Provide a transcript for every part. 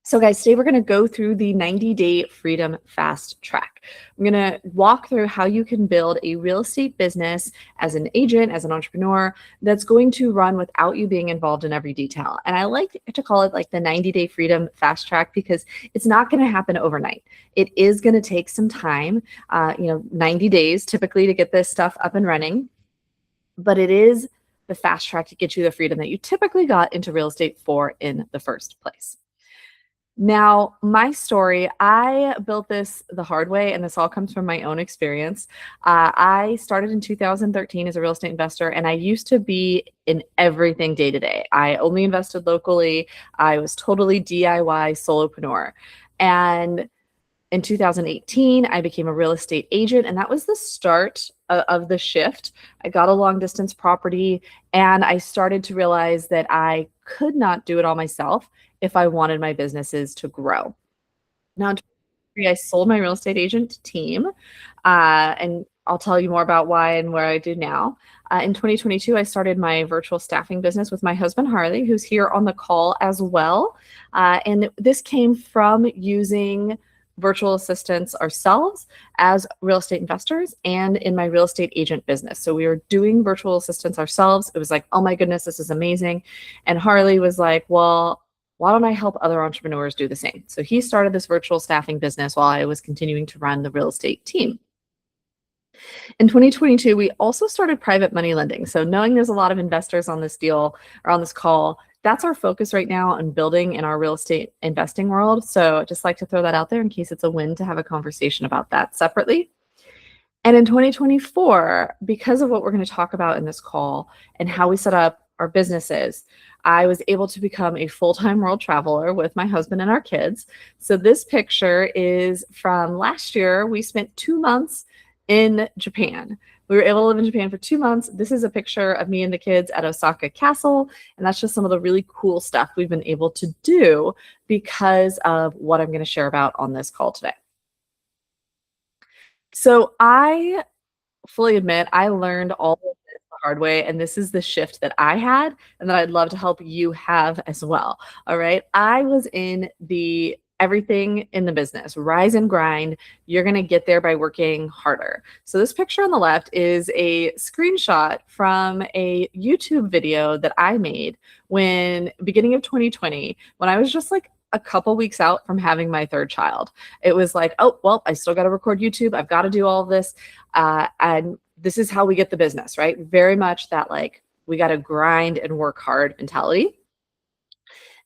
So guys, today we're going to go through the 90-day Freedom Fast Track. I'm going to walk through how you can build a real estate business as an agent, as an entrepreneur, that's going to run without you being involved in every detail. And I like to call it like the 90-day Freedom Fast Track because it's not going to happen overnight. It is going to take some time, 90 days typically to get this stuff up and running, but it is the fast track to get you the freedom that you typically got into real estate for in the first place. Now, my story, I built this the hard way, and this all comes from my own experience. I started in 2013 as a real estate investor, and I used to be in everything day to day. I only invested locally. I was totally DIY solopreneur. And in 2018, I became a real estate agent, and that was the start of the shift. I got a long distance property, and I started to realize that I could not do it all myself if I wanted my businesses to grow. Now, in 2023, I sold my real estate agent team, and I'll tell you more about why and where I do now. In 2022, I started my virtual staffing business with my husband, Harley, who's here on the call as well. And this came from using virtual assistants ourselves as real estate investors and in my real estate agent business. So we were doing virtual assistants ourselves. It was like, oh my goodness, this is amazing. And Harley was like, well, why don't I help other entrepreneurs do the same? So he started this virtual staffing business while I was continuing to run the real estate team. In 2022, we also started private money lending. So knowing there's a lot of investors on this deal or on this call, that's our focus right now on building in our real estate investing world. So I'd just like to throw that out there in case it's a win to have a conversation about that separately. And in 2024, because of what we're going to talk about in this call and how we set up our businesses, I was able to become a full-time world traveler with my husband and our kids. So this picture is from last year. We spent 2 months in Japan. We were able to live in Japan for 2 months. This is a picture of me and the kids at Osaka Castle. And that's just some of the really cool stuff we've been able to do because of what I'm going to share about on this call today. So I fully admit I learned all of this the hard way, and this is the shift that I had and that I'd love to help you have as well. All right. I was in the everything in the business, rise and grind. You're going to get there by working harder. So this picture on the left is a screenshot from a YouTube video that I made beginning of 2020, when I was just like a couple weeks out from having my third child. It was like, oh, well, I still got to record YouTube. I've got to do all of this. And this is how we get the business, right? Very much that like, we got to grind and work hard mentality.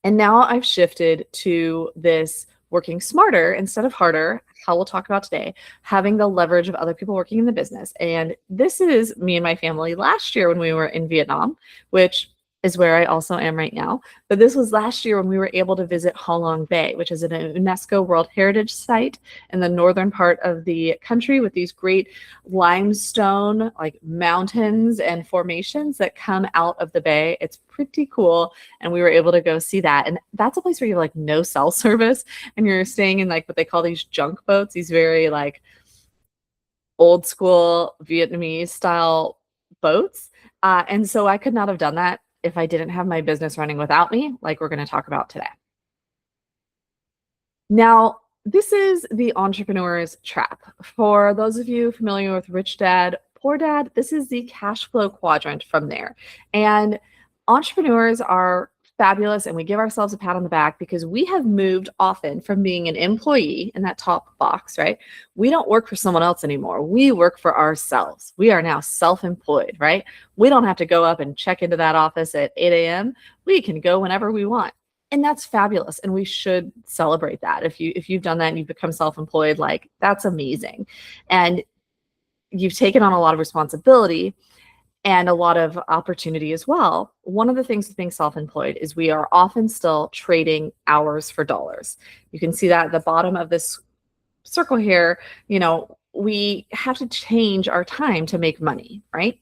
And now I've shifted to this working smarter instead of harder, how we'll talk about today, having the leverage of other people working in the business. And this is me and my family last year when we were in Vietnam, which is where I also am right now. But this was last year when we were able to visit Ha Long Bay, which is an UNESCO World Heritage Site in the northern part of the country with these great limestone like mountains and formations that come out of the bay. It's pretty cool. And we were able to go see that. And that's a place where you have like no cell service and you're staying in like what they call these junk boats, these very like old school Vietnamese style boats. And so I could not have done that if I didn't have my business running without me, like we're going to talk about today. Now, this is the entrepreneur's trap. For those of you familiar with Rich Dad, Poor Dad, this is the cash flow quadrant from there. And entrepreneurs are fabulous, and we give ourselves a pat on the back because we have moved often from being an employee in that top box, right? We don't work for someone else anymore. We work for ourselves. We are now self-employed, right? We don't have to go up and check into that office at 8 a.m. We can go whenever we want. And that's fabulous. And we should celebrate that. If you've done that and you've become self-employed, like that's amazing. And you've taken on a lot of responsibility and a lot of opportunity as well. One of the things with being self-employed is we are often still trading hours for dollars. You can see that at the bottom of this circle here, we have to change our time to make money, right?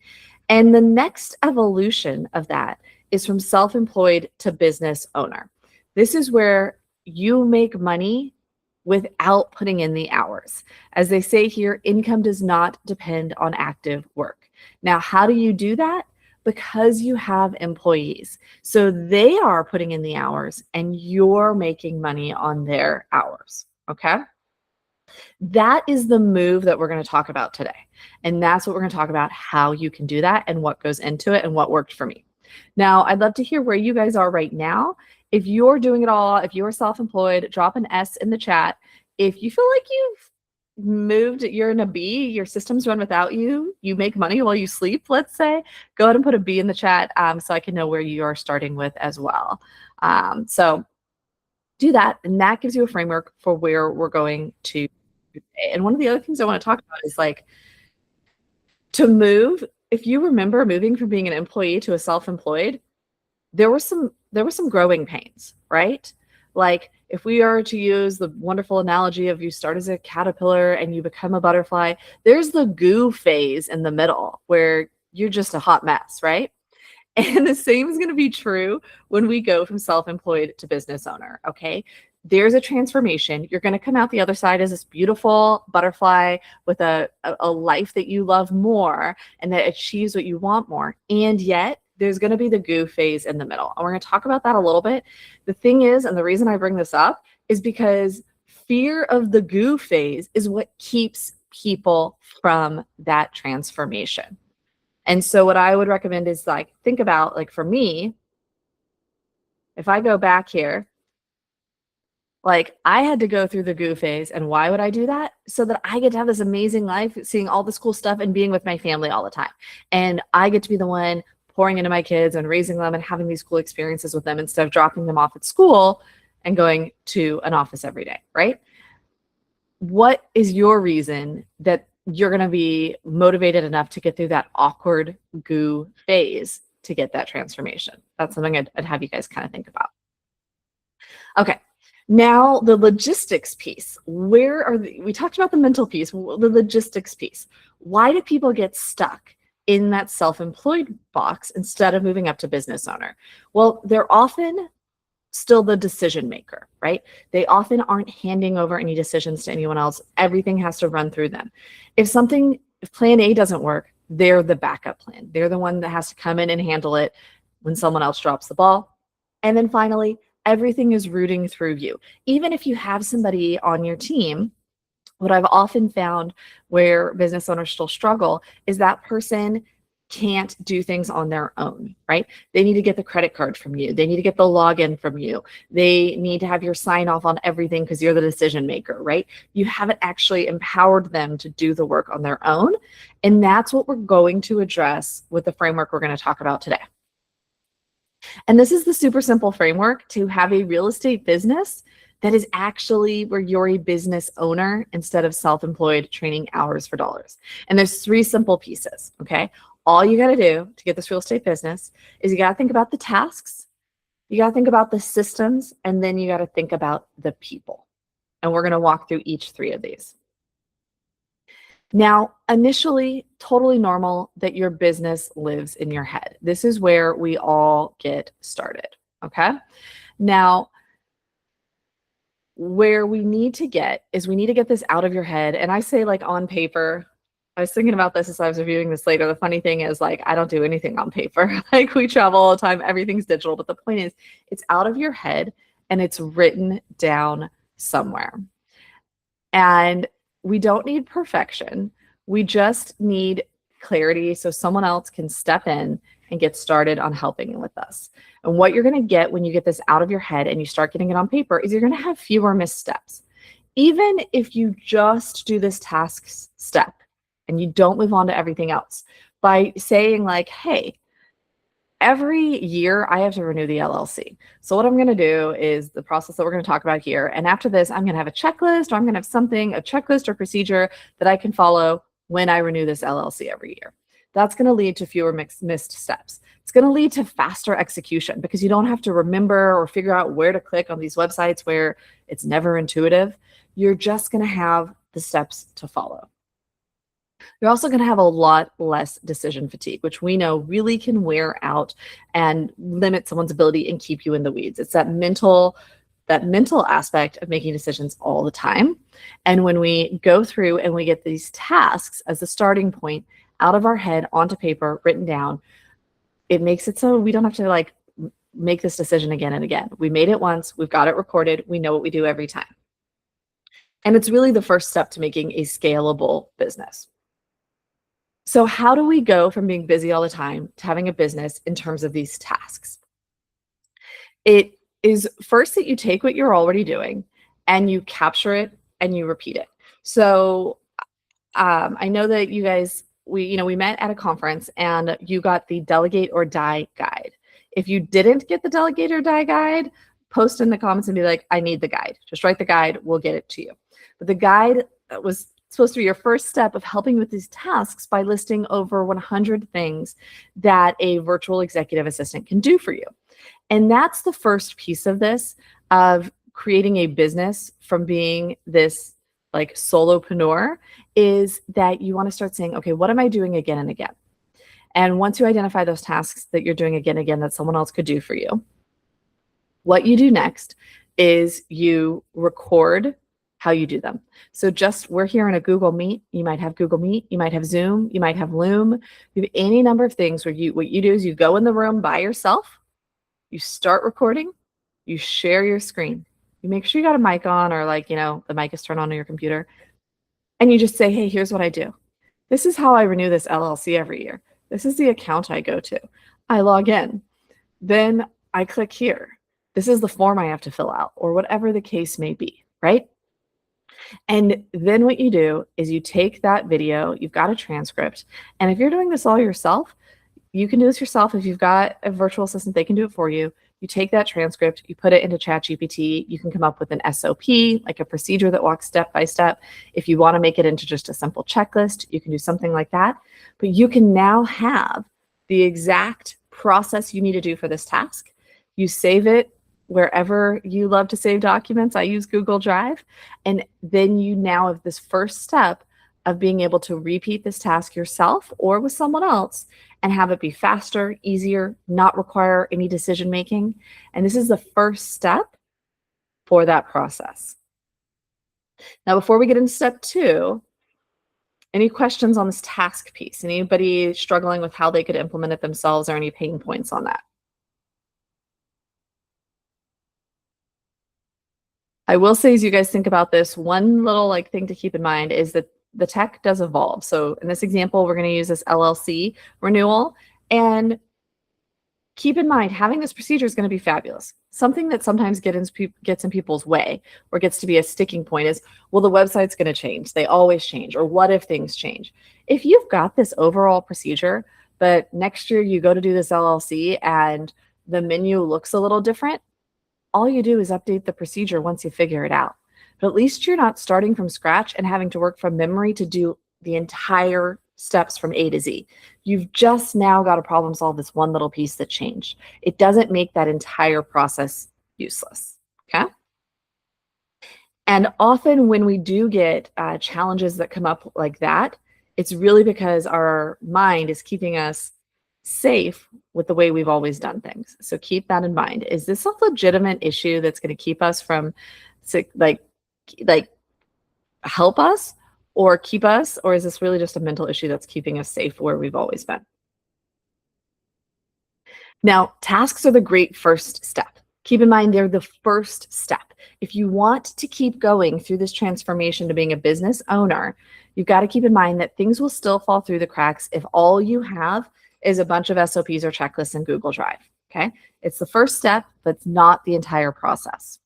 And the next evolution of that is from self-employed to business owner. This is where you make money without putting in the hours. As they say here, income does not depend on active work. Now, how do you do that? Because you have employees. So they are putting in the hours and you're making money on their hours. Okay. That is the move that we're going to talk about today. And that's what we're going to talk about, how you can do that and what goes into it and what worked for me. Now, I'd love to hear where you guys are right now. If you're doing it all, if you're self-employed, drop an S in the chat. If you feel like you've moved, you're in a B, your systems run without you, you make money while you sleep, let's say, go ahead and put a B in the chat so I can know where you are starting with as well. So do that, and that gives you a framework for where we're going to. And one of the other things I want to talk about is like to move. If you remember moving from being an employee to a self-employed, there were some growing pains, right? Like if we are to use the wonderful analogy of you start as a caterpillar and you become a butterfly, there's the goo phase in the middle where you're just a hot mess, right? And the same is going to be true when we go from self-employed to business owner, okay? There's a transformation. You're going to come out the other side as this beautiful butterfly with a life that you love more and that achieves what you want more. And yet there's going to be the goo phase in the middle. And we're going to talk about that a little bit. The thing is, and the reason I bring this up is because fear of the goo phase is what keeps people from that transformation. And so what I would recommend is like, think about like for me, if I go back here, like I had to go through the goo phase. And why would I do that? So that I get to have this amazing life, seeing all this cool stuff and being with my family all the time. And I get to be the one pouring into my kids and raising them and having these cool experiences with them instead of dropping them off at school and going to an office every day, right? What is your reason that you're going to be motivated enough to get through that awkward goo phase to get that transformation? That's something I'd have you guys kind of think about. Okay. Now the logistics piece, we talked about the mental piece, the logistics piece. Why do people get stuck in that self-employed box instead of moving up to business owner? Well, they're often still the decision maker, right? They often aren't handing over any decisions to anyone else. Everything has to run through them. If plan A doesn't work, they're the backup plan. They're the one that has to come in and handle it when someone else drops the ball. And then finally, everything is rooting through you. Even if you have somebody on your team, what I've often found where business owners still struggle is that person can't do things on their own, right? They need to get the credit card from you. They need to get the login from you. They need to have your sign off on everything because you're the decision maker, right? You haven't actually empowered them to do the work on their own. And that's what we're going to address with the framework we're going to talk about today. And this is the super simple framework to have a real estate business that is actually where you're a business owner instead of self-employed trading hours for dollars. And there's 3 simple pieces, okay? All you got to do to get this real estate business is you got to think about the tasks, you got to think about the systems, and then you got to think about the people. And we're going to walk through each 3 of these. Now, initially, totally normal that your business lives in your head. This is where we all get started, okay? Now, where we need to get this out of your head. And I say like on paper, I was thinking about this as I was reviewing this later. The funny thing is like, I don't do anything on paper. Like we travel all the time, everything's digital. But the point is it's out of your head and it's written down somewhere. And we don't need perfection. We just need clarity so someone else can step in and get started on helping with us. And what you're going to get when you get this out of your head and you start getting it on paper is you're going to have fewer missteps. Even if you just do this task step and you don't move on to everything else by saying like, hey, every year I have to renew the LLC. So what I'm going to do is the process that we're going to talk about here. And after this, I'm going to have a checklist, or I'm going to have something, a checklist or procedure that I can follow when I renew this LLC every year. That's going to lead to fewer missed steps. It's going to lead to faster execution because you don't have to remember or figure out where to click on these websites where it's never intuitive. You're just going to have the steps to follow. You're also going to have a lot less decision fatigue, which we know really can wear out and limit someone's ability and keep you in the weeds. It's that mental aspect of making decisions all the time. And when we go through and we get these tasks as a starting point out of our head onto paper, written down, it makes it so we don't have to like make this decision again and again. We made it once, we've got it recorded, we know what we do every time. And it's really the first step to making a scalable business. So how do we go from being busy all the time to having a business in terms of these tasks? It is first that you take what you're already doing and you capture it and you repeat it. So I know that you guys, we met at a conference and you got the Delegate or Die guide. If you didn't get the Delegate or Die guide, post in the comments and be like, I need the guide. Just write the guide, we'll get it to you. But the guide was supposed to be your first step of helping with these tasks by listing over 100 things that a virtual executive assistant can do for you. And that's the first piece of this, of creating a business from being this like solopreneur, is that you want to start saying, okay, what am I doing again and again? And once you identify those tasks that you're doing again and again that someone else could do for you, what you do next is you record how you do them. So we're here in a Google Meet. You might have Google Meet, you might have Zoom, you might have Loom. You have any number of things where what you do is you go in the room by yourself, you start recording, you share your screen. You make sure you got a mic on, or like, the mic is turned on your computer. And you just say, hey, here's what I do. This is how I renew this LLC every year. This is the account I go to. I log in. Then I click here. This is the form I have to fill out, or whatever the case may be, right? And then what you do is you take that video, you've got a transcript, and if you're doing this all yourself, you can do this yourself. If you've got a virtual assistant, they can do it for you. You take that transcript, you put it into ChatGPT, you can come up with an SOP, like a procedure that walks step by step. If you want to make it into just a simple checklist, you can do something like that. But you can now have the exact process you need to do for this task. You save it wherever you love to save documents. I use Google Drive. And then you now have this first step of being able to repeat this task yourself or with someone else and have it be faster, easier, not require any decision making. And this is the first step for that process. Now, before we get into step 2, any questions on this task piece? Anybody struggling with how they could implement it themselves, or any pain points on that? I will say, as you guys think about this, one little thing to keep in mind is that the tech does evolve. So in this example, we're going to use this LLC renewal, and keep in mind, having this procedure is going to be fabulous. Something that sometimes gets in people's way, or gets to be a sticking point, is, well, the website's going to change. They always change. Or what if things change? If you've got this overall procedure, but next year you go to do this LLC and the menu looks a little different, all you do is update the procedure once you figure it out. But at least you're not starting from scratch and having to work from memory to do the entire steps from A to Z. You've just now got to problem solve this one little piece that changed. It doesn't make that entire process useless, okay? And often when we do get challenges that come up like that, it's really because our mind is keeping us safe with the way we've always done things. So keep that in mind. Is this a legitimate issue that's going to keep us from help us or keep us, or is this really just a mental issue that's keeping us safe where we've always been? Now, tasks are the great first step. Keep in mind, they're the first step. If you want to keep going through this transformation to being a business owner, you've got to keep in mind that things will still fall through the cracks if all you have is a bunch of SOPs or checklists in Google Drive, okay? It's the first step, but it's not the entire process.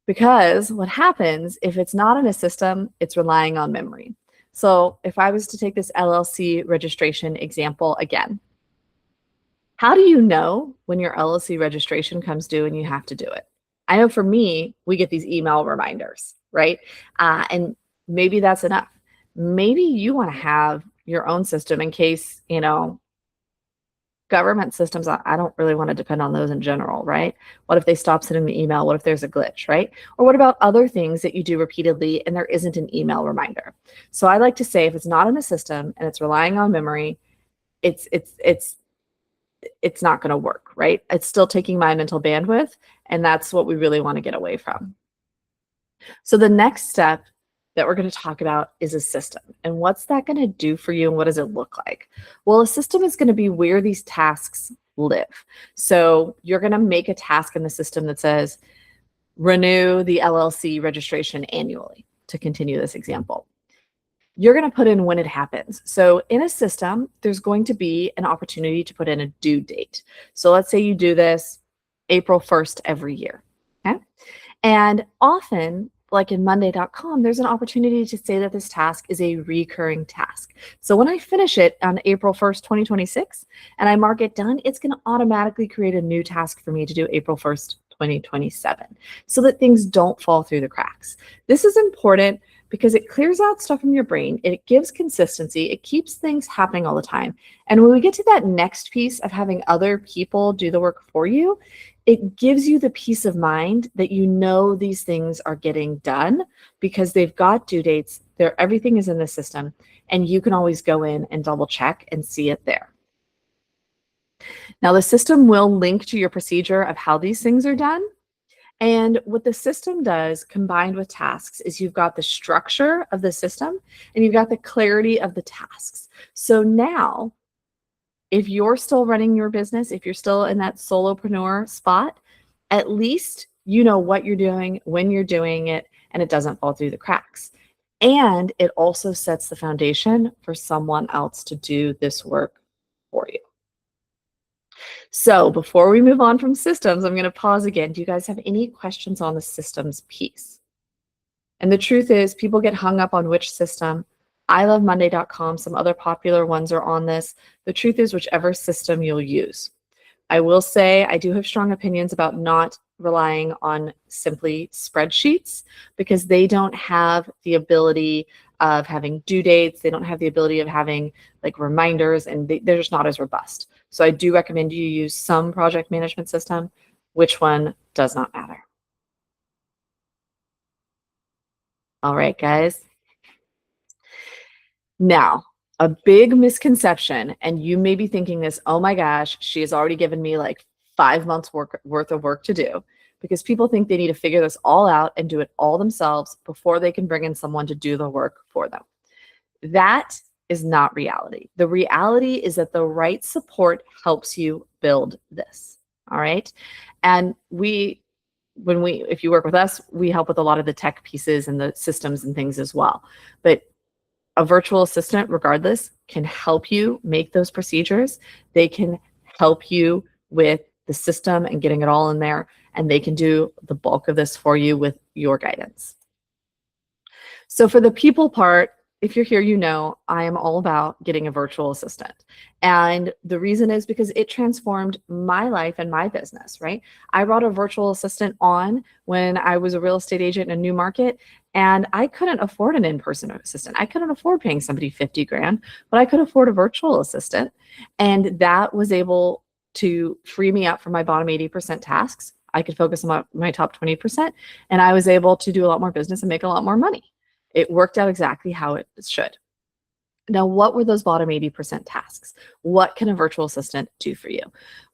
Because what happens, if it's not in a system, it's relying on memory. So if I was to take this LLC registration example again, how do you know when your LLC registration comes due and you have to do it? I know for me, we get these email reminders, right? And maybe that's enough. Maybe you want to have your own system in case, government systems, I don't really want to depend on those in general, right? What if they stop sending the email? What if there's a glitch, right? Or what about other things that you do repeatedly and there isn't an email reminder? So I like to say, if it's not in the system and it's relying on memory, it's not going to work, right? It's still taking my mental bandwidth, and that's what we really want to get away from. So the next step that we're going to talk about is a system. And what's that going to do for you and what does it look like? Well, a system is going to be where these tasks live. So you're going to make a task in the system that says, renew the LLC registration annually, to continue this example. You're going to put in when it happens. So in a system, there's going to be an opportunity to put in a due date. So let's say you do this April 1st every year. Okay. And often, like in Monday.com, there's an opportunity to say that this task is a recurring task. So when I finish it on April 1st, 2026, and I mark it done, it's going to automatically create a new task for me to do April 1st, 2027, so that things don't fall through the cracks. This is important because it clears out stuff from your brain. It gives consistency. It keeps things happening all the time. And when we get to that next piece of having other people do the work for you, it gives you the peace of mind that you know these things are getting done because they've got due dates. Everything is in the system, and you can always go in and double check and see it there. Now, the system will link to your procedure of how these things are done. And what the system does combined with tasks is you've got the structure of the system and you've got the clarity of the tasks. So now, if you're still running your business, if you're still in that solopreneur spot, at least you know what you're doing, when you're doing it, and it doesn't fall through the cracks. And it also sets the foundation for someone else to do this work for you. So before we move on from systems, I'm going to pause again. Do you guys have any questions on the systems piece? And the truth is, people get hung up on which system. I love Monday.com. Some other popular ones are on this. The truth is, whichever system you'll use. I will say I do have strong opinions about not relying on simply spreadsheets because they don't have the ability of having due dates. They don't have the ability of having like reminders, and they're just not as robust. So I do recommend you use some project management system. Which one does not matter. All right, guys. Now, a big misconception, and you may be thinking this, oh my gosh, she has already given me like 5 months worth of work to do, because people think they need to figure this all out and do it all themselves before they can bring in someone to do the work for them. That is not reality. The reality is that the right support helps you build this. All right. And if you work with us, we help with a lot of the tech pieces and the systems and things as well. But a virtual assistant, regardless, can help you make those procedures. They can help you with the system and getting it all in there, and they can do the bulk of this for you with your guidance. So for the people part, if you're here, you know I am all about getting a virtual assistant. And the reason is because it transformed my life and my business, right? I brought a virtual assistant on when I was a real estate agent in a new market, and I couldn't afford an in-person assistant. I couldn't afford paying somebody 50 grand, but I could afford a virtual assistant. And that was able to free me up from my bottom 80% tasks. I could focus on my top 20%, and I was able to do a lot more business and make a lot more money. It worked out exactly how it should. Now, what were those bottom 80% tasks? What can a virtual assistant do for you?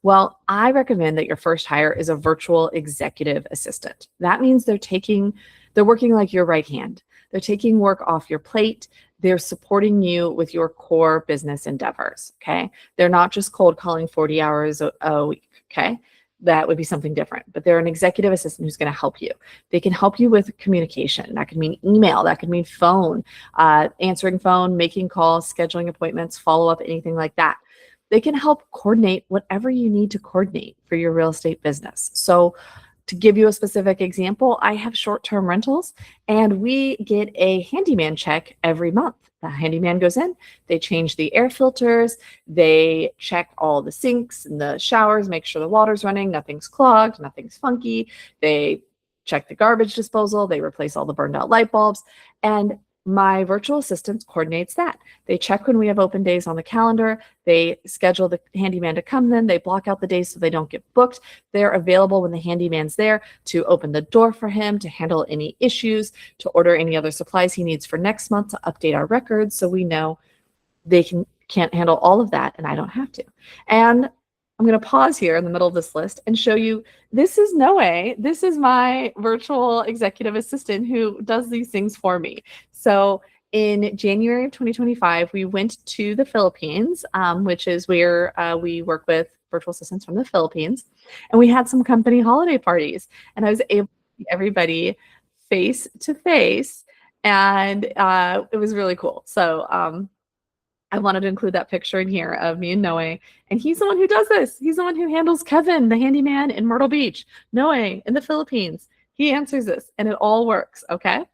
Well, I recommend that your first hire is a virtual executive assistant. That means they're working like your right hand. They're taking work off your plate. They're supporting you with your core business endeavors, okay? They're not just cold calling 40 hours a week, okay? That would be something different, but they're an executive assistant who's going to help you. They can help you with communication. That could mean email, that could mean phone, answering phone, making calls, scheduling appointments, follow up, anything like that. They can help coordinate whatever you need to coordinate for your real estate business. So to give you a specific example, I have short-term rentals, and we get a handyman check every month. The handyman goes in, they change the air filters, they check all the sinks and the showers, make sure the water's running, nothing's clogged, nothing's funky. They check the garbage disposal, they replace all the burned out light bulbs, and my virtual assistant coordinates that. They check when we have open days on the calendar. They schedule the handyman to come then. They block out the days so they don't get booked. They're available when the handyman's there to open the door for him, to handle any issues, to order any other supplies he needs for next month, to update our records so we know they can't handle all of that and I don't have to. And I'm going to pause here in the middle of this list and show you, this is Noe. This is my virtual executive assistant who does these things for me. So in January of 2025, we went to the Philippines, which is where we work with virtual assistants from the Philippines. And we had some company holiday parties. And I was able to see everybody face to face. And it was really cool. So I wanted to include that picture in here of me and Noe. And he's the one who does this. He's the one who handles Kevin, the handyman in Myrtle Beach. Noe in the Philippines. He answers this and it all works, okay?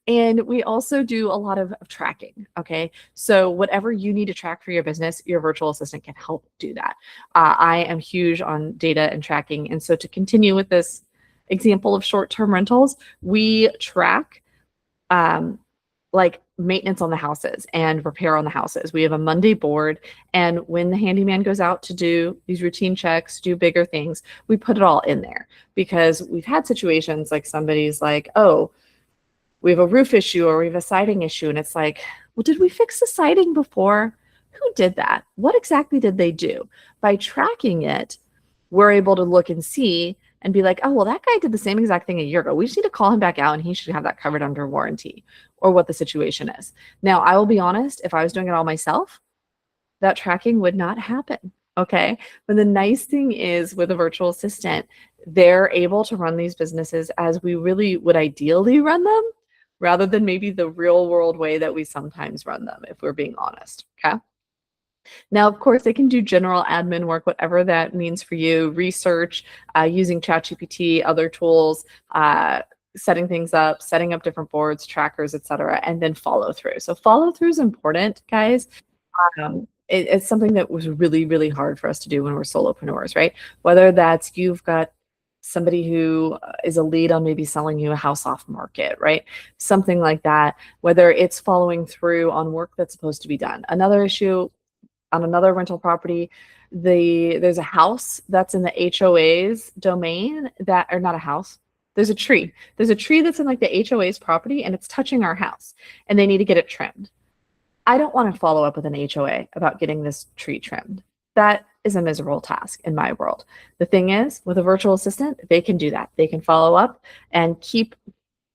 And we also do a lot of tracking, okay? So whatever you need to track for your business, your virtual assistant can help do that. I am huge on data and tracking. And so to continue with this example of short-term rentals, we track like maintenance on the houses and repair on the houses. We have a Monday board, and when the handyman goes out to do these routine checks, do bigger things, we put it all in there, because we've had situations like somebody's like, oh, we have a roof issue or we have a siding issue. And it's like, well, did we fix the siding before? Who did that? What exactly did they do? By tracking it, we're able to look and see and be like, oh, well, that guy did the same exact thing a year ago. We just need to call him back out and he should have that covered under warranty, or what the situation is. Now, I will be honest, if I was doing it all myself, that tracking would not happen. Okay. But the nice thing is, with a virtual assistant, they're able to run these businesses as we really would ideally run them, rather than maybe the real world way that we sometimes run them, if we're being honest. Okay. Now, of course, they can do general admin work, whatever that means for you, research, using ChatGPT, other tools, setting things up, setting up different boards, trackers, etc., and then follow through. So follow through is important, guys. It's something that was really, really hard for us to do when we're solopreneurs, right? Whether that's you've got somebody who is a lead on maybe selling you a house off market, right? Something like that, whether it's following through on work that's supposed to be done. Another issue on another rental property, there's a house that's in the HOA's domain, that, or not a house, there's a tree. There's a tree that's in like the HOA's property and it's touching our house and they need to get it trimmed. I don't want to follow up with an HOA about getting this tree trimmed. That is a miserable task in my world. The thing is, with a virtual assistant, they can do that. They can follow up and keep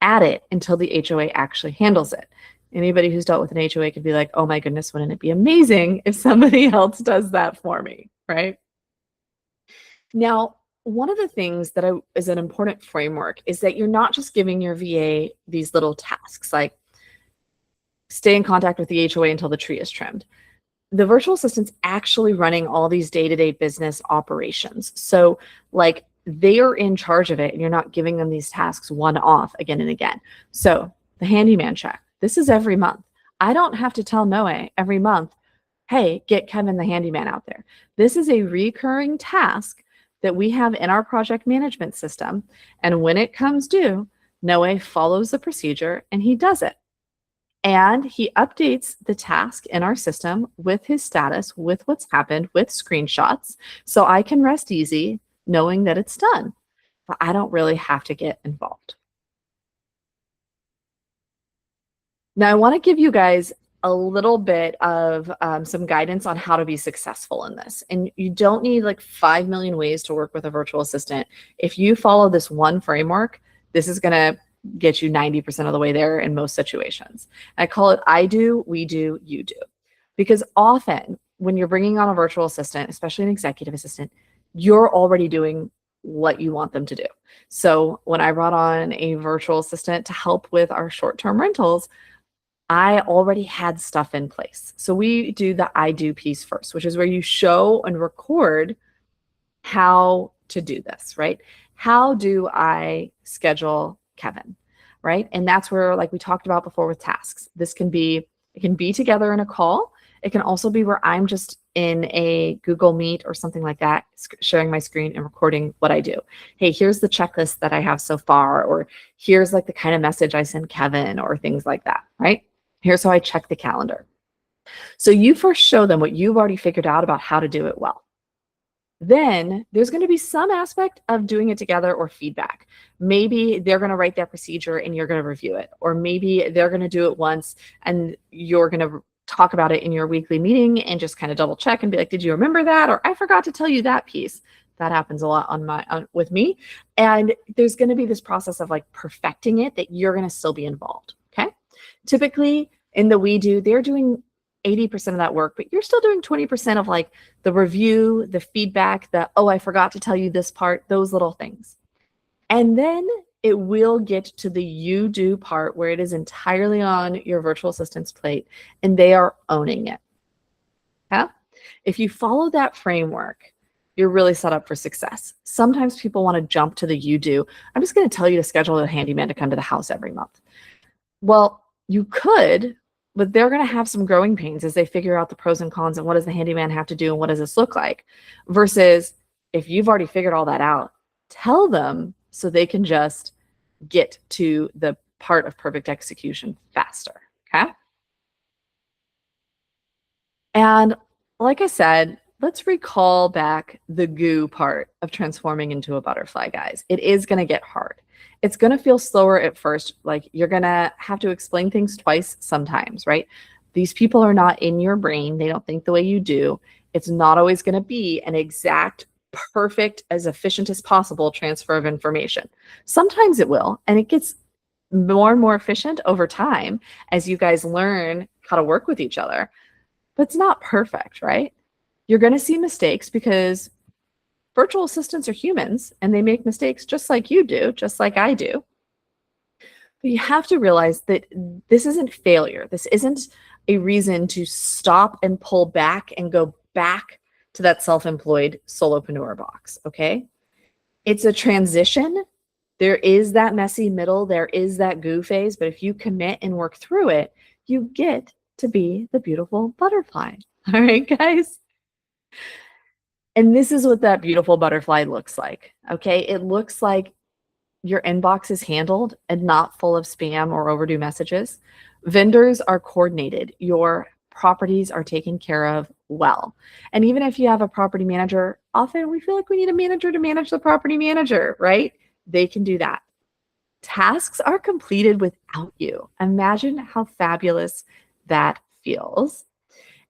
at it until the HOA actually handles it. Anybody who's dealt with an HOA could be like, oh my goodness, wouldn't it be amazing if somebody else does that for me, right? Now, one of the things that is an important framework is that you're not just giving your VA these little tasks like stay in contact with the HOA until the tree is trimmed. The virtual assistant's actually running all these day-to-day business operations. So like they are in charge of it and you're not giving them these tasks one-off again and again. So the handyman check, this is every month. I don't have to tell Noe every month, hey, get Kevin the handyman out there. This is a recurring task that we have in our project management system. And when it comes due, Noe follows the procedure and he does it. And he updates the task in our system with his status, with what's happened, with screenshots. So I can rest easy knowing that it's done, but I don't really have to get involved. Now, I want to give you guys a little bit of some guidance on how to be successful in this. And you don't need like 5 million ways to work with a virtual assistant. If you follow this one framework, this is going to get you 90% of the way there in most situations. I call it I do, we do, you do. Because often when you're bringing on a virtual assistant, especially an executive assistant, you're already doing what you want them to do. So when I brought on a virtual assistant to help with our short-term rentals, I already had stuff in place. So we do the I do piece first, which is where you show and record how to do this, right? How do I schedule Kevin, right? And that's where, like we talked about before with tasks, it can be together in a call. It can also be where I'm just in a Google Meet or something like that, sharing my screen and recording what I do. Hey, here's the checklist that I have so far, or here's like the kind of message I send Kevin, or things like that, right? Here's how I check the calendar. So you first show them what you've already figured out about how to do it well. Then there's going to be some aspect of doing it together or feedback. Maybe they're going to write that procedure and you're going to review it. Or maybe they're going to do it once and you're going to talk about it in your weekly meeting and just kind of double check and be like, did you remember that? Or I forgot to tell you that piece. That happens a lot with me. And there's going to be this process of like perfecting it that you're going to still be involved. Okay. Typically in the we do, they're doing 80% of that work, but you're still doing 20% of like the review, the feedback, the, oh, I forgot to tell you this part, those little things. And then it will get to the you do part where it is entirely on your virtual assistant's plate and they are owning it. Yeah? If you follow that framework, you're really set up for success. Sometimes people want to jump to the you do. I'm just going to tell you to schedule a handyman to come to the house every month. Well, you could, but they're going to have some growing pains as they figure out the pros and cons and what does the handyman have to do and what does this look like, versus if you've already figured all that out, tell them so they can just get to the part of perfect execution faster. Okay. And like I said, let's recall back the goo part of transforming into a butterfly, guys. It is going to get hard. It's going to feel slower at first. Like you're going to have to explain things twice sometimes, right? These people are not in your brain. They don't think the way you do. It's not always going to be an exact, perfect, as efficient as possible transfer of information. Sometimes it will, and it gets more and more efficient over time as you guys learn how to work with each other. But it's not perfect, right? You're going to see mistakes because virtual assistants are humans and they make mistakes just like you do, just like I do. But you have to realize that this isn't failure. This isn't a reason to stop and pull back and go back to that self-employed solopreneur box, okay? It's a transition. There is that messy middle. There is that goo phase. But if you commit and work through it, you get to be the beautiful butterfly. All right, guys? And this is what that beautiful butterfly looks like, okay? It looks like your inbox is handled and not full of spam or overdue messages. Vendors are coordinated. Your properties are taken care of well. And even if you have a property manager, often we feel like we need a manager to manage the property manager, right? They can do that. Tasks are completed without you. Imagine how fabulous that feels.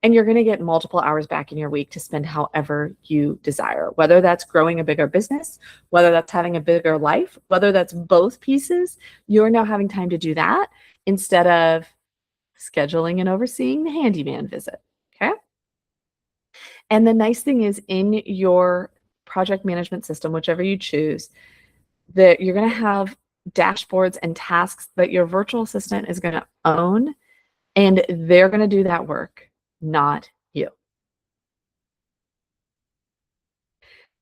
And you're going to get multiple hours back in your week to spend however you desire, whether that's growing a bigger business, whether that's having a bigger life, whether that's both pieces. You're now having time to do that instead of scheduling and overseeing the handyman visit. Okay. And the nice thing is in your project management system, whichever you choose, that you're going to have dashboards and tasks that your virtual assistant is going to own, and they're going to do that work, not you.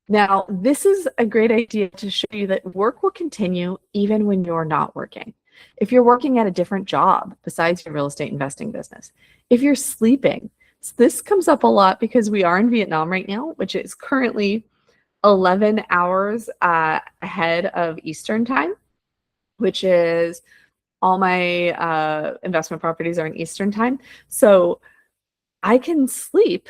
Now, this is a great idea to show you that work will continue even when you're not working. If you're working at a different job besides your real estate investing business, if you're sleeping, so this comes up a lot because we are in Vietnam right now, which is currently 11 hours ahead of Eastern time, which is all my investment properties are in Eastern time. So I can sleep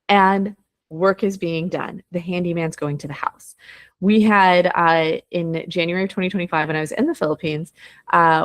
and work is being done. The handyman's going to the house. We had in January of 2025, when I was in the Philippines,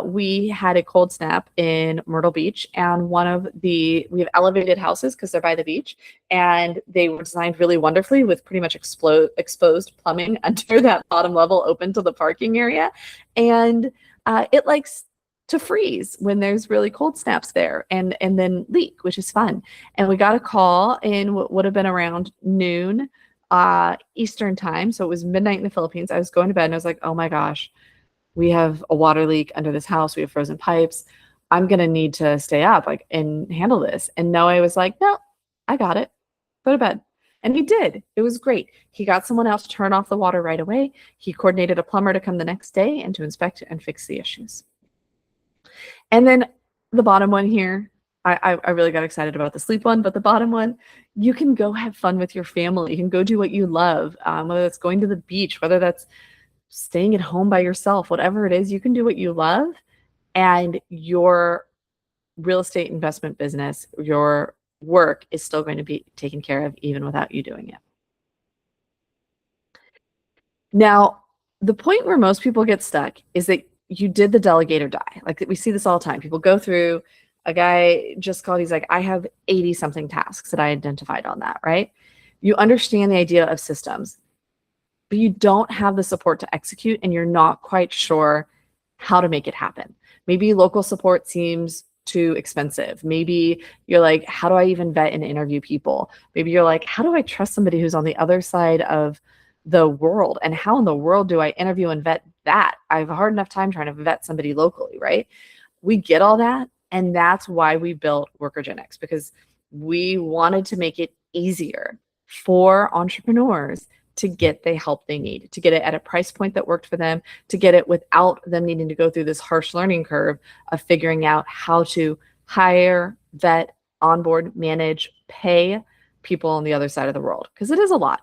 we had a cold snap in Myrtle Beach, and we have elevated houses because they're by the beach, and they were designed really wonderfully with pretty much exposed plumbing under that bottom level open to the parking area. And it likes to freeze when there's really cold snaps there and then leak, which is fun. And we got a call in what would have been around noon Eastern time. So it was midnight in the Philippines. I was going to bed and I was like, oh my gosh, we have a water leak under this house. We have frozen pipes. I'm going to need to stay up and handle this. And Noah was like, no, I got it. Go to bed. And he did. It was great. He got someone else to turn off the water right away. He coordinated a plumber to come the next day and to inspect and fix the issues. And then the bottom one here, I really got excited about the sleep one, but the bottom one, you can go have fun with your family. You can go do what you love, whether that's going to the beach, whether that's staying at home by yourself, whatever it is, you can do what you love. And your real estate investment business, your work is still going to be taken care of even without you doing it. Now, the point where most people get stuck is that you did the delegate or die. Like we see this all the time. People go through, A guy just called, he's like, I have 80 something tasks that I identified on that, right? You understand the idea of systems, but you don't have the support to execute and you're not quite sure how to make it happen. Maybe local support seems too expensive. Maybe you're like, how do I even vet and interview people? Maybe you're like, how do I trust somebody who's on the other side of the world? And how in the world do I interview and vet that? I have a hard enough time trying to vet somebody locally, right? We get all that. And that's why we built Workergenics, because we wanted to make it easier for entrepreneurs to get the help they need, to get it at a price point that worked for them, to get it without them needing to go through this harsh learning curve of figuring out how to hire, vet, onboard, manage, pay people on the other side of the world, because it is a lot.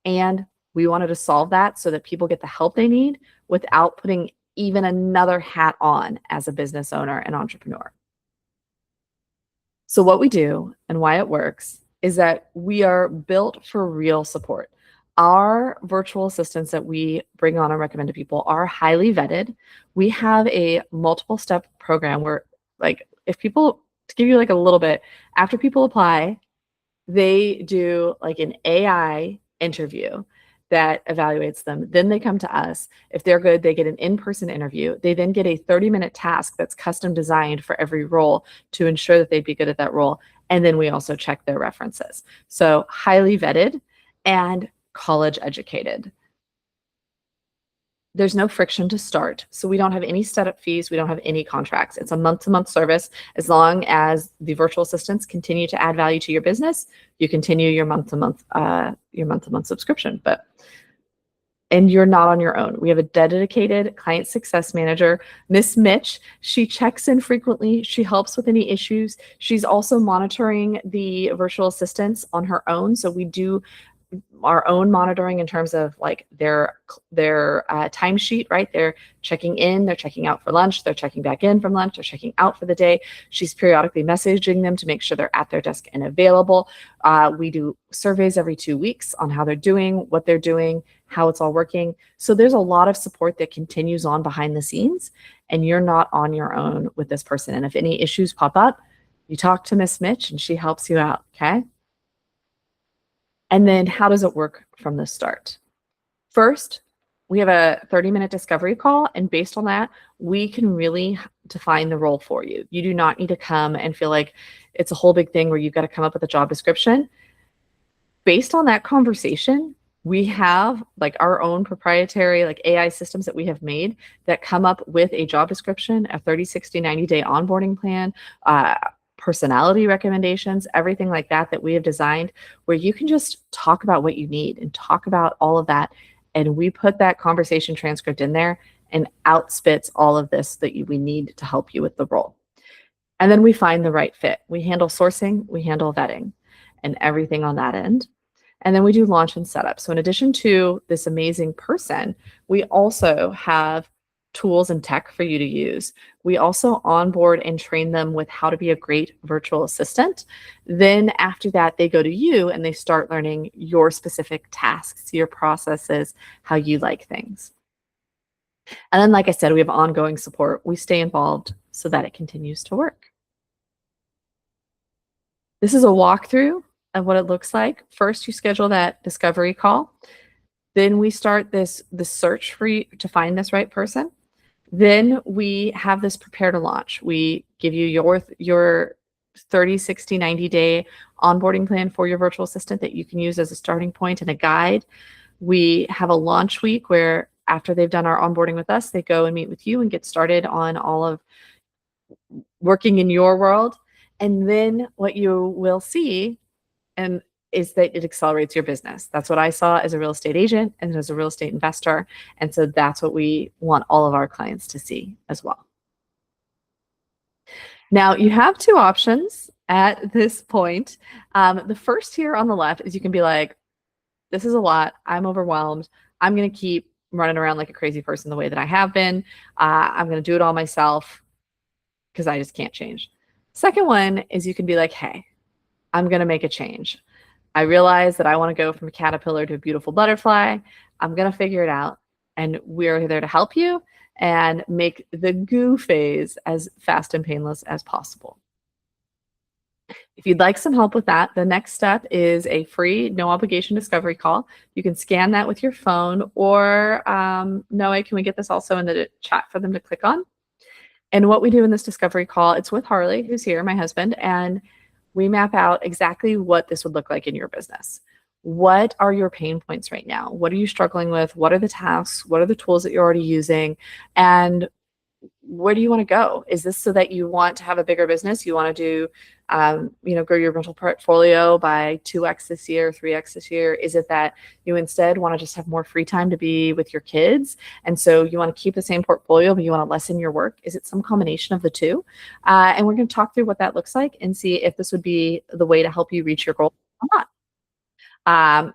And we wanted to solve that so that people get the help they need without putting even another hat on as a business owner and entrepreneur. So what we do and why it works is that we are built for real support. Our virtual assistants that we bring on and recommend to people are highly vetted. We have a multiple step program where, like, if people, to give you like a little bit, after people apply, they do like an AI interview that evaluates them. Then they come to us. If they're good, they get an in-person interview. They then get a 30-minute task that's custom designed for every role to ensure that they'd be good at that role. And then we also check their references. So highly vetted and college educated. There's no friction to start. So we don't have any setup fees. We don't have any contracts. It's a month-to-month service. As long as the virtual assistants continue to add value to your business, you continue your month-to-month subscription. And you're not on your own. We have a dedicated client success manager, Miss Mitch. She checks in frequently. She helps with any issues. She's also monitoring the virtual assistants on her own. So we do our own monitoring in terms of like their timesheet, right? They're checking in, they're checking out for lunch, they're checking back in from lunch, they're checking out for the day. She's periodically messaging them to make sure they're at their desk and available. We do surveys every 2 weeks on how they're doing, what they're doing, how it's all working. So there's a lot of support that continues on behind the scenes, and you're not on your own with this person. And if any issues pop up, you talk to Miss Mitch and she helps you out, okay? And then how does it work from the start? First, we have a 30-minute discovery call, and based on that, we can really define the role for you. You do not need to come and feel like it's a whole big thing where you've got to come up with a job description. Based on that conversation, we have like our own proprietary like AI systems that we have made that come up with a job description, a 30, 60, 90-day onboarding plan, personality recommendations, everything like that we have designed, where you can just talk about what you need and talk about all of that. And we put that conversation transcript in there and outspits all of this that we need to help you with the role. And then we find the right fit. We handle sourcing, we handle vetting and everything on that end. And then we do launch and setup. So in addition to this amazing person, we also have tools and tech for you to use. We also onboard and train them with how to be a great virtual assistant. Then after that, they go to you and they start learning your specific tasks, your processes, how you like things. And then, like I said, we have ongoing support. We stay involved so that it continues to work. This is a walkthrough of what it looks like. First, you schedule that discovery call. Then we start the search for you to find this right person. Then we have this prepare to launch. We give you your 30, 60, 90-day onboarding plan for your virtual assistant that you can use as a starting point and a guide. We have a launch week where after they've done our onboarding with us, they go and meet with you and get started on all of working in your world. And then what you will see is that it accelerates your business. That's what I saw as a real estate agent and as a real estate investor. And so that's what we want all of our clients to see as well. Now, you have two options at this point. The first here on the left is you can be like, this is a lot. I'm overwhelmed. I'm going to keep running around like a crazy person the way that I have been. I'm going to do it all myself because I just can't change. Second one is you can be like, hey, I'm going to make a change. I realize that I want to go from a caterpillar to a beautiful butterfly. I'm going to figure it out. And we're there to help you and make the goo phase as fast and painless as possible. If you'd like some help with that, the next step is a free, no obligation discovery call. You can scan that with your phone, or Noah, can we get this also in the chat for them to click on? And what we do in this discovery call, it's with Harley, who's here, my husband, and we map out exactly what this would look like in your business. What are your pain points right now? What are you struggling with? What are the tasks? What are the tools that you're already using? And where do you want to go? Is this so that you want to have a bigger business? You want to do, grow your rental portfolio by 2x this year, 3x this year? Is it that you instead want to just have more free time to be with your kids? And so you want to keep the same portfolio, but you want to lessen your work? Is it some combination of the two? And we're going to talk through what that looks like and see if this would be the way to help you reach your goal or not.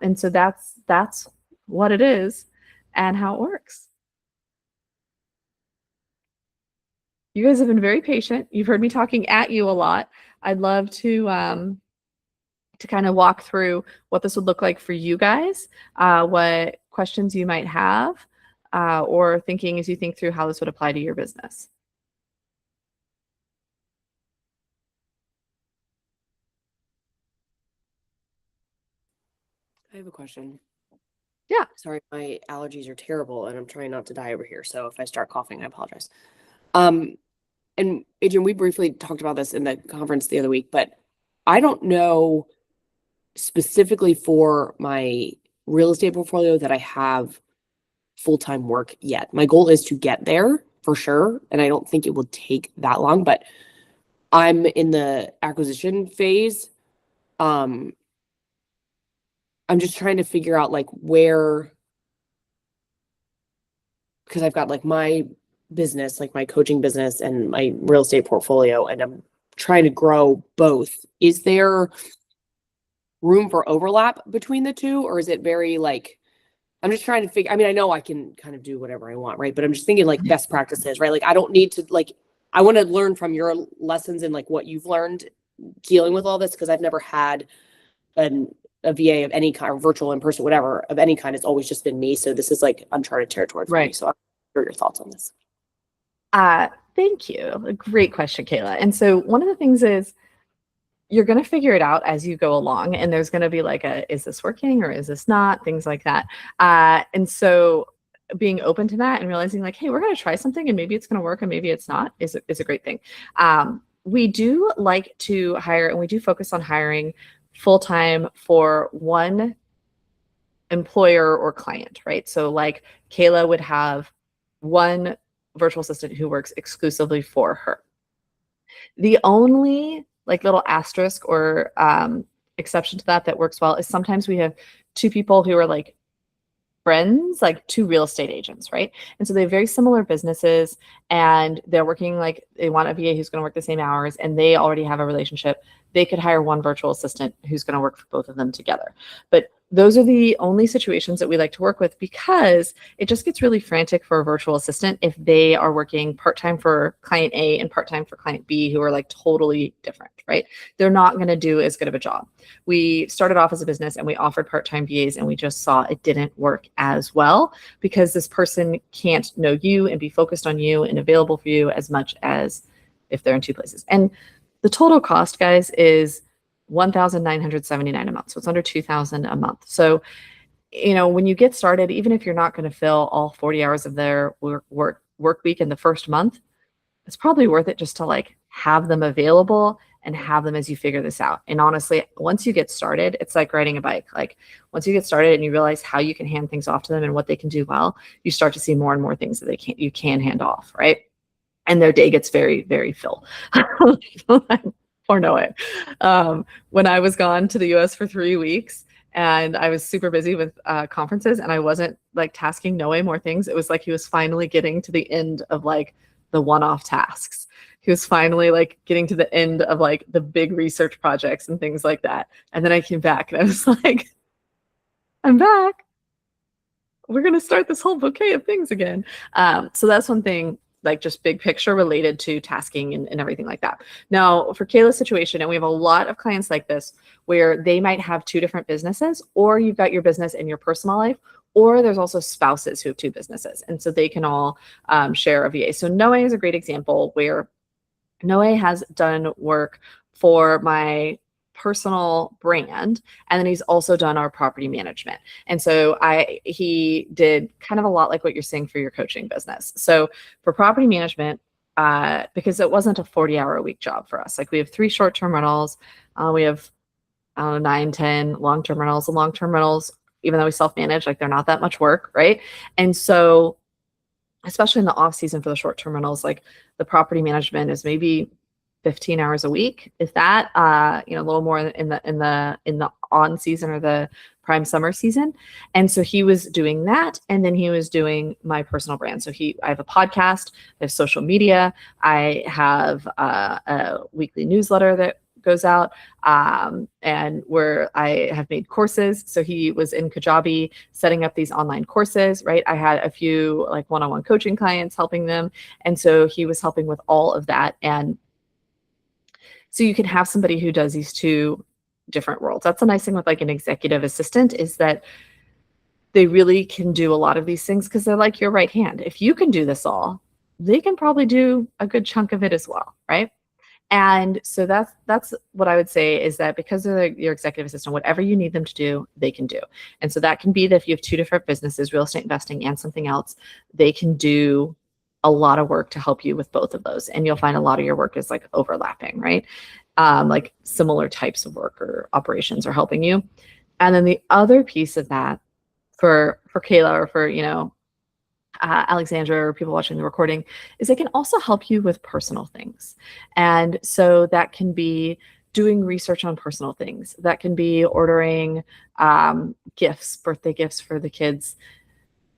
And so that's what it is and how it works. You guys have been very patient. You've heard me talking at you a lot. I'd love to kind of walk through what this would look like for you guys, what questions you might have, or thinking as you think through how this would apply to your business. I have a question. Yeah. Sorry, my allergies are terrible and I'm trying not to die over here. So if I start coughing, I apologize. And Adrian, we briefly talked about this in the conference the other week, but I don't know specifically for my real estate portfolio that I have full-time work yet. My goal is to get there for sure. And I don't think it will take that long, but I'm in the acquisition phase. I'm just trying to figure out like where, because I've got like my business, like my coaching business and my real estate portfolio, and I'm trying to grow both. Is there room for overlap between the two, or is it very like, I'm just trying to figure, I mean, I know I can kind of do whatever I want, right? But I'm just thinking like best practices, right? Like I don't need to like, I want to learn from your lessons and like what you've learned dealing with all this, because I've never had a VA of any kind, or virtual, in person, whatever, of any kind. It's always just been me. So this is like uncharted territory for me. So I'm sure your thoughts on this. Thank you. A great question, Kayla. And so one of the things is you're going to figure it out as you go along, and there's going to be like is this working or is this not? Things like that. And so being open to that and realizing like, hey, we're going to try something and maybe it's going to work and maybe it's not is a great thing. We do like to hire, and we do focus on hiring full-time for one employer or client, right? So like Kayla would have one virtual assistant who works exclusively for her. The only like little asterisk or exception to that works well is sometimes we have two people who are like friends, like two real estate agents, right? And so they have very similar businesses and they're working, like they want a VA who's going to work the same hours and they already have a relationship. They could hire one virtual assistant who's going to work for both of them together. But those are the only situations that we like to work with, because it just gets really frantic for a virtual assistant if they are working part-time for client A and part-time for client B, who are like totally different, right? They're not going to do as good of a job. We started off as a business and we offered part-time VAs, and we just saw it didn't work as well, because this person can't know you and be focused on you and available for you as much as if they're in two places. And the total cost, guys, is $1,979 a month. So it's under $2,000 a month. So, when you get started, even if you're not going to fill all 40 hours of their work week in the first month, it's probably worth it just to like have them available and have them as you figure this out. And honestly, once you get started, it's like riding a bike. Like once you get started and you realize how you can hand things off to them and what they can do well, you start to see more and more things that you can hand off, right? And their day gets very, very full. Or no way. When I was gone to the US for 3 weeks and I was super busy with conferences and I wasn't like tasking Noe more things, it was like he was finally getting to the end of like the one-off tasks. He was finally like getting to the end of like the big research projects and things like that. And then I came back and I was like, I'm back. We're going to start this whole bouquet of things again. So that's one thing, like just big picture related to tasking and everything like that. Now for Kayla's situation, and we have a lot of clients like this where they might have two different businesses, or you've got your business and your personal life, or there's also spouses who have two businesses. And so they can all share a VA. So Noe is a great example where Noe has done work for my personal brand, and then he's also done our property management. And so he did kind of a lot like what you're saying for your coaching business. So for property management, because it wasn't a 40-hour-a-week job for us. Like we have 3 short-term rentals, we have, I don't know, 9, 10 long-term rentals. The long-term rentals, even though we self-manage, like they're not that much work, right? And so, especially in the off season for the short-term rentals, like the property management is maybe 15 hours a week, if that, a little more in the on season or the prime summer season. And so he was doing that, and then he was doing my personal brand. So I have a podcast, I have social media, I have a weekly newsletter that goes out, and where I have made courses. So he was in Kajabi setting up these online courses, right? I had a few like one-on-one coaching clients helping them. And so he was helping with all of that. And so you can have somebody who does these 2 different roles. That's the nice thing with like an executive assistant, is that they really can do a lot of these things because they're like your right hand. If you can do this all, they can probably do a good chunk of it as well, right? And so that's what I would say, is that because they're your executive assistant, whatever you need them to do, they can do. And so that can be that if you have 2 different businesses, real estate investing and something else, they can do a lot of work to help you with both of those. And you'll find a lot of your work is like overlapping, right? Like similar types of work or operations are helping you. And then the other piece of that for Kayla, or for, Alexandra, or people watching the recording, is they can also help you with personal things. And so that can be doing research on personal things. That can be ordering gifts, birthday gifts for the kids,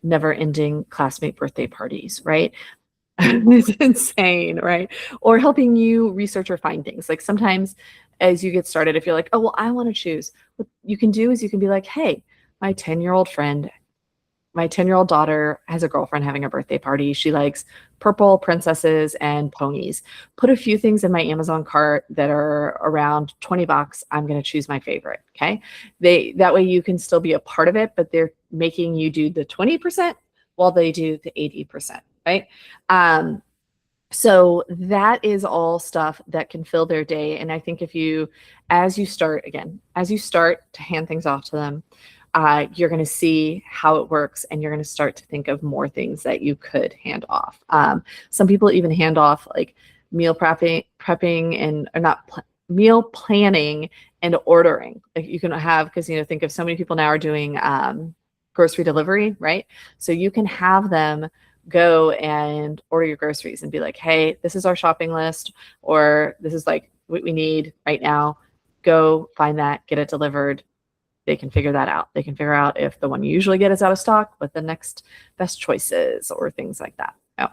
never ending classmate birthday parties, right? It's insane, right? Or helping you research or find things. Like sometimes as you get started, if you're like, oh, well, I want to choose, what you can do is you can be like, hey, my 10-year-old daughter has a girlfriend having a birthday party. She likes purple princesses and ponies. Put a few things in my Amazon cart that are around $20. I'm going to choose my favorite. Okay. That way you can still be a part of it, but they're making you do the 20% while they do the 80%. Right. So that is all stuff that can fill their day. And I think as you start to hand things off to them, you're going to see how it works, and you're going to start to think of more things that you could hand off. Some people even hand off like meal prepping and or not pl- meal planning and ordering. Like you can have, because think of so many people now are doing grocery delivery, right? So you can have them go and order your groceries and be like, hey, this is our shopping list, or this is like what we need right now. Go find that, get it delivered. They can figure that out. They can figure out if the one you usually get is out of stock, what the next best choice is, or things like that. Oh.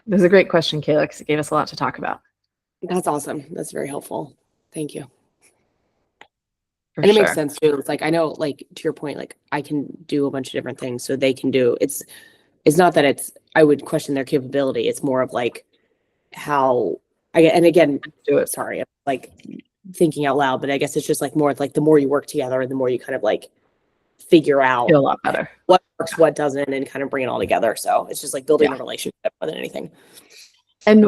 This is a great question, Kayla, because it gave us a lot to talk about. That's awesome. That's very helpful. Thank you. For and it sure. makes sense too. It's like, I know, like to your point, like I can do a bunch of different things, so they can do. It's not that I would question their capability. It's more of like how and again, do it. Sorry, I'm like thinking out loud, but I guess it's just like more like the more you work together, the more you kind of like figure out Feel a lot better what works, what doesn't, and kind of bring it all together. So it's just like building a relationship more than anything. And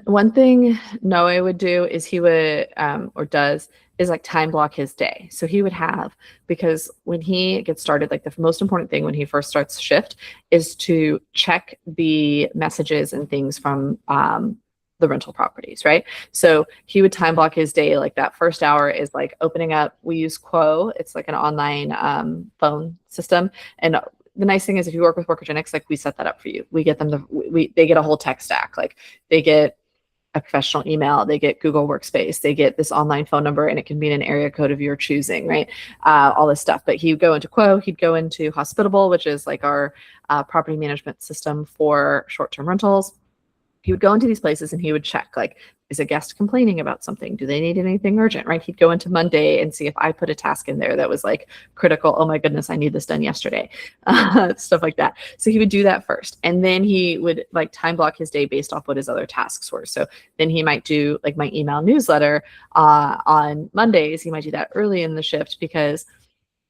one thing Noah would do is he would or does is like time block his day. So he would have, because when he gets started, like the most important thing when he first starts shift is to check the messages and things from the rental properties, right? So he would time block his day. Like that first hour is like opening up. We use Quo. It's like an online phone system. And the nice thing is if you work with Workogenics, like we set that up for you. We get them they get a whole tech stack. Like they get a professional email, they get Google Workspace, they get this online phone number, and it can be in an area code of your choosing, right? All this stuff. But he would go into Quo, he'd go into Hospitable, which is like our property management system for short-term rentals. He would go into these places and he would check, like, is a guest complaining about something? Do they need anything urgent, right? He'd go into Monday and see if I put a task in there that was like critical. Oh my goodness, I need this done yesterday. Stuff like that. So he would do that first. And then he would like time block his day based off what his other tasks were. So then he might do like my email newsletter on Mondays. He might do that early in the shift because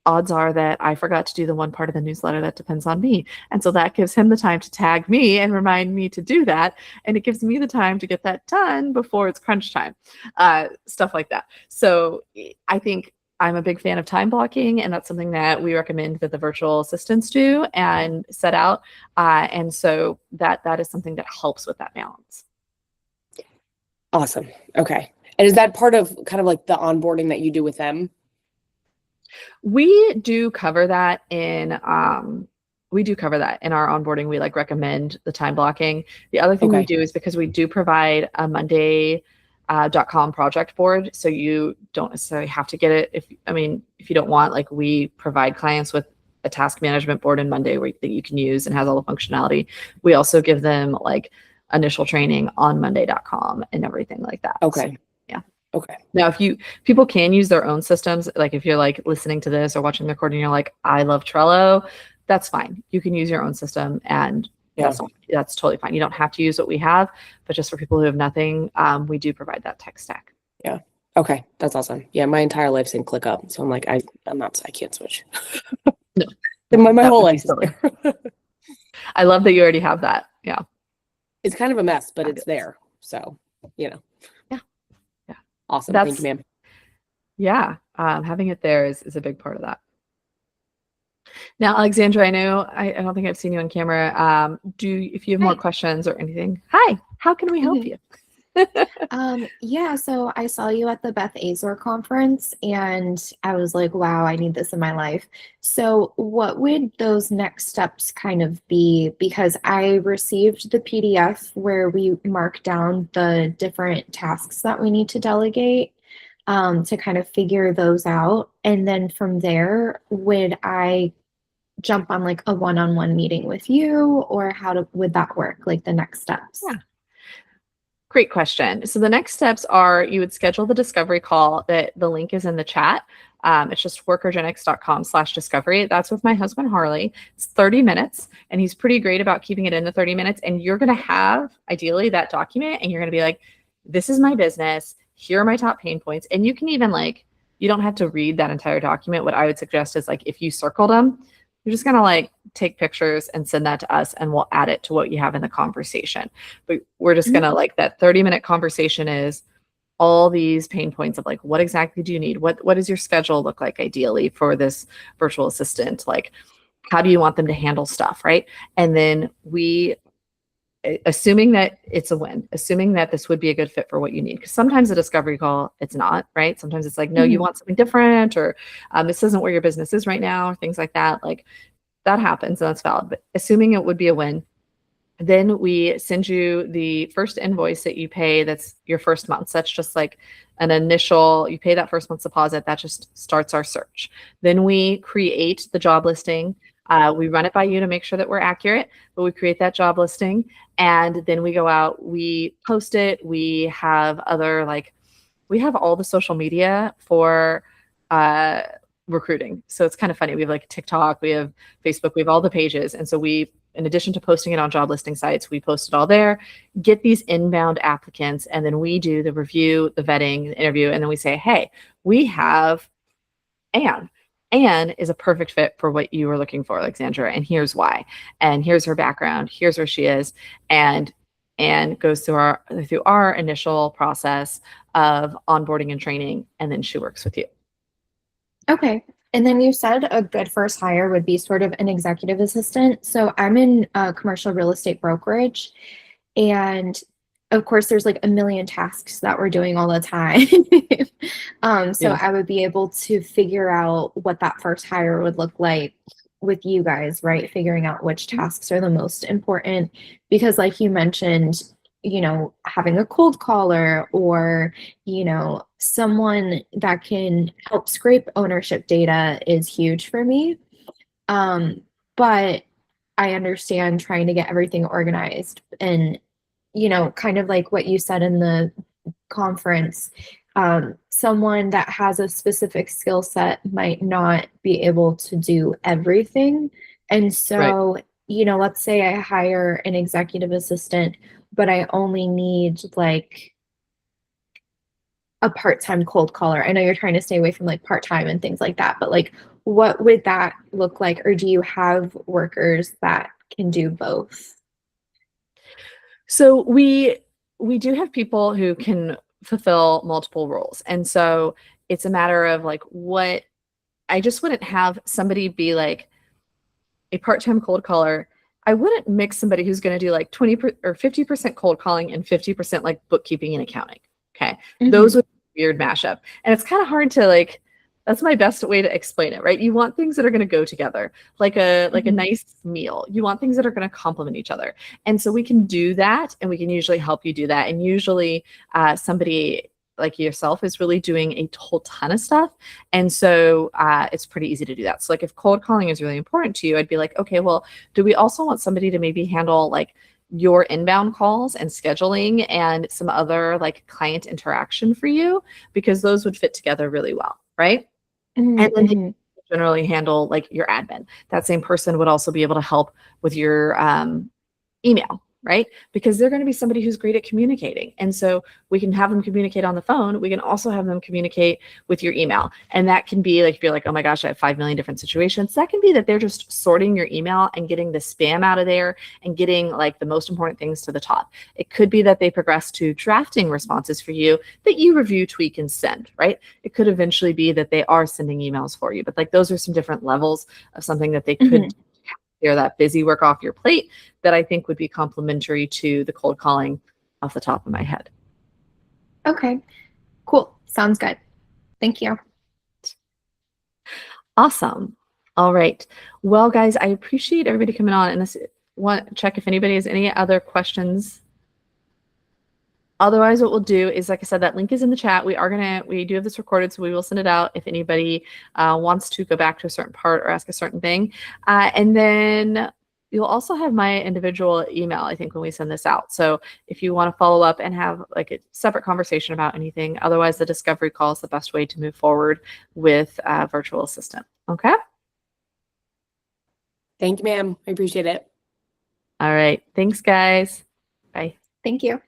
odds are that I forgot to do the one part of the newsletter that depends on me. And so that gives him the time to tag me and remind me to do that. And it gives me the time to get that done before it's crunch time, stuff like that. So I think I'm a big fan of time blocking, and that's something that we recommend that the virtual assistants do and set out. And so that is something that helps with that balance. Awesome. Okay. And is that part of kind of like the onboarding that you do with them? We do cover that in our onboarding. We like recommend the time blocking. The other thing we do is because we do provide a Monday.com project board, so you don't necessarily have to get it if you don't want. Like, we provide clients with a task management board in Monday that you can use and has all the functionality. We also give them like initial training on Monday.com and everything like that. Okay. So, yeah. Okay. Now, people can use their own systems. Like if you're like listening to this or watching the recording, you're like, I love Trello. That's fine. You can use your own system, and that's totally fine. You don't have to use what we have, but just for people who have nothing, we do provide that tech stack. Yeah. Okay. That's awesome. Yeah. My entire life's in ClickUp. So I'm like, I can't switch. No. my whole life is there. I love that you already have that. Yeah. It's kind of a mess, but it's there. So, Yeah. Awesome. Thank you, ma'am. Yeah. Having it there is a big part of that. Now, Alexandra, I know I don't think I've seen you on camera. If you have more questions or anything, hi, how can we help you? Yeah, so I saw you at the Beth Azor conference, and I was like, wow, I need this in my life. So what would those next steps kind of be? Because I received the PDF where we mark down the different tasks that we need to delegate, to kind of figure those out. And then from there, would I jump on like a one-on-one meeting with you, or would that work? Like the next steps? Yeah. Great question. So the next steps are you would schedule the discovery call. The link is in the chat. It's just workergenics.com/discovery. That's with my husband, Harley. It's 30 minutes, and he's pretty great about keeping it in the 30 minutes. And you're going to have, ideally, that document, and you're going to be like, this is my business. Here are my top pain points. And you can even you don't have to read that entire document. What I would suggest is if you circled them, you're just going to take pictures and send that to us, and we'll add it to what you have in the conversation. But we're just going to that 30-minute conversation is all these pain points of what exactly do you need? What does your schedule look like ideally for this virtual assistant? How do you want them to handle stuff, right? And then assuming that it's a win, assuming that this would be a good fit for what you need. Because sometimes a discovery call, it's not, right? Sometimes it's no, you want something different, or this isn't where your business is right now, or things like that. That happens, and that's valid. But assuming it would be a win, then we send you the first invoice that you pay. That's your first month. So that's just an initial, you pay that first month's deposit. That just starts our search. Then we create the job listing. We run it by you to make sure that we're accurate, but we create that job listing, and then we go out, we post it. We have we have all the social media for recruiting. So it's kind of funny. We have TikTok, we have Facebook, we have all the pages. And so in addition to posting it on job listing sites, we post it all there, get these inbound applicants, and then we do the review, the vetting, the interview, and then we say, hey, we have Anne. Anne is a perfect fit for what you were looking for, Alexandra, and here's why. And here's her background. Here's where she is. And goes through our initial process of onboarding and training, and then she works with you. Okay. And then you said a good first hire would be sort of an executive assistant. So I'm in commercial real estate brokerage, and of course there's a million tasks that we're doing all the time. So I would be able to figure out what that first hire would look like with you guys, right? Figuring out which tasks are the most important, because like you mentioned, having a cold caller, or, someone that can help scrape ownership data is huge for me. But I understand trying to get everything organized, and, kind of like what you said in the conference, someone that has a specific skill set might not be able to do everything. And so, let's say I hire an executive assistant, but I only need a part-time cold caller? I know you're trying to stay away from like part-time and things like that, but like what would that look like? Or do you have workers that can do both? So we do have people who can fulfill multiple roles. And so it's a matter of like what I just wouldn't have somebody be like a part-time cold caller. I wouldn't mix somebody who's going to do like 20 or 50% cold calling and 50% like bookkeeping and accounting. Okay. Those would be a weird mashup. And it's kind of hard to like, that's my best way to explain it, right? You want things that are going to go together, like a nice meal. You want things that are going to complement each other. And so we can do that, and we can usually help you do that. And usually somebody like yourself is really doing a whole ton of stuff. And so it's pretty easy to do that. So like if cold calling is really important to you, I'd be like, okay, well, do we also want somebody to maybe handle like your inbound calls and scheduling and some other like client interaction for you? Because those would fit together really well, right? And then they generally handle like your admin. That same person would also be able to help with your email, right? Because they're going to be somebody who's great at communicating. And so we can have them communicate on the phone. We can also have them communicate with your email. And that can be like, if you're like, oh my gosh, I have 5 million different situations. That can be that they're just sorting your email and getting the spam out of there and getting like the most important things to the top. It could be that they progress to drafting responses for you that you review, tweak, and send, right? It could eventually be that they are sending emails for you, but like those are some different levels of something that they could clear that busy work off your plate that I think would be complementary to the cold calling off the top of my head. Okay, cool. Sounds good. Thank you. Awesome. All right. Well, guys, I appreciate everybody coming on, and this want to check if anybody has any other questions. Otherwise, what we'll do is, like I said, that link is in the chat. We do have this recorded, so we will send it out if anybody wants to go back to a certain part or ask a certain thing. And then you'll also have my individual email, I think, when we send this out. So if you want to follow up and have like a separate conversation about anything, otherwise the discovery call is the best way to move forward with virtual assistant. Okay? Thank you, ma'am. I appreciate it. All right. Thanks, guys. Bye. Thank you.